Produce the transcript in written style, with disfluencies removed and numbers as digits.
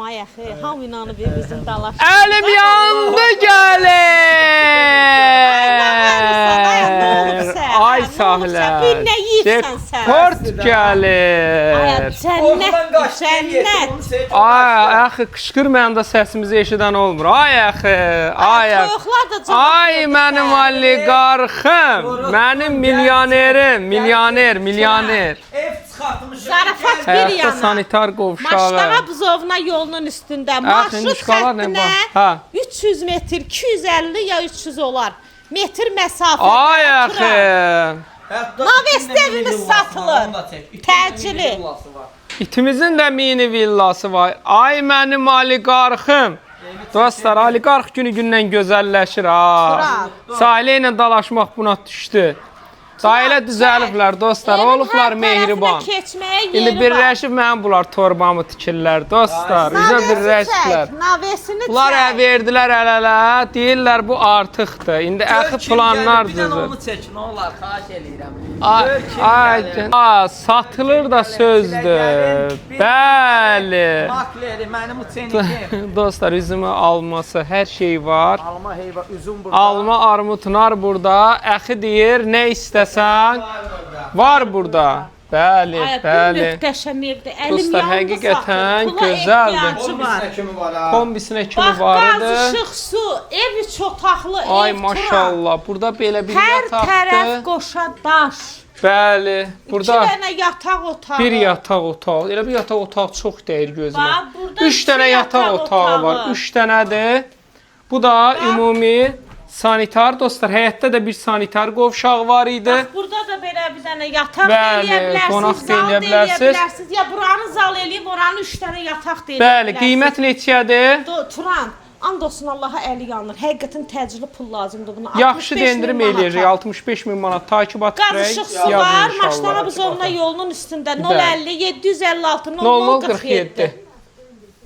Ay axı, hamı inanıb bizim dalaş. Əlim yandı gəlir. Ay sahlər. Bir nə yiyirsən sən? Port gəlir. Cənnət. Ay axı qışqırmayanda səsimizi eşidən olmur. Ay axı. Ay axı. Toyuqlar da cavab Ay mənim oliqarxım. Mənim milyonerim. Milyoner. Ev çıxartmışıq. Zarafat bir Həyatda yana. sanitar qovşağı. Maşlara buzovna yolunun üstündə. Marşrut xəttinə 300 metr, 250 ya 300 olar. Metr məsafə. Ay axı. Navest evimiz satılır. Təcili. İtimizin də mini villası var. Ay mənim oliqarxım. Dostlar, oliqarx günü-gündən gözəlləşir ha. Sahilə ilə dalaşmaq buna düşdü. Dahilə düzəliblər dostlar, olublar mehriban. İndi birləşib mənim bunlar torbamı tikirlər dostlar. Bizə birləşiblər. Bunlar verdilər əl-ələ, deyirlər bu artıqdır. İndi əxi planlar Bir dənə onu çəkin, olar, xahiş eləyirəm. Ay, satılır da sözdür. Bəli. Makleri, mənim uçenikim. Dostlar, üzümü alması, hər şey var. Alma heyva, üzüm burada. Alma, armud, nar burada. Əxi deyir, nə istəsən var burada. Bəli, bəli. Möhtəşəm evdir. Əlim Dostlar, yandı həqiqətən satır. Pula gözəldir. ehtiyacı var. kimi var ha. Kombisinə kimi Bax, var qaz, idi. işıq, su, ev üç otaqlı ev. Ay turan. maşallah, burada belə bir Hər tərəf yataqdır. qoşa daş. Bəli, İki burada dənə yataq otağı. bir yataq otağı. Elə bir yataq otağı çox dəyir gözümə. Bax, burada 3 iki dənə yataq yataq otağı var. otağı. 3 dənədir. Bu da ümumi sanitar dostlar. Həyətdə də bir sanitar qovşağı var idi. Bax, burada da belə bir dənə yataq Bəli, eləyə bilərsiniz, qonaq da zal eləyə da bilərsiniz. bilərsiniz. Ya buranı zal eləyib, oranı 3 dənə yataq da eləyə Bəli, qiymət neçədir? Turan, and olsun Allaha əli yanır. Həqiqətən təcili pul lazımdır buna. Yaxşı endirim eləyəcək. 65 min manat takibat Qaz verək. işıq su var, Maşlara Buzovna yolunun üstündə 050 756 00 47.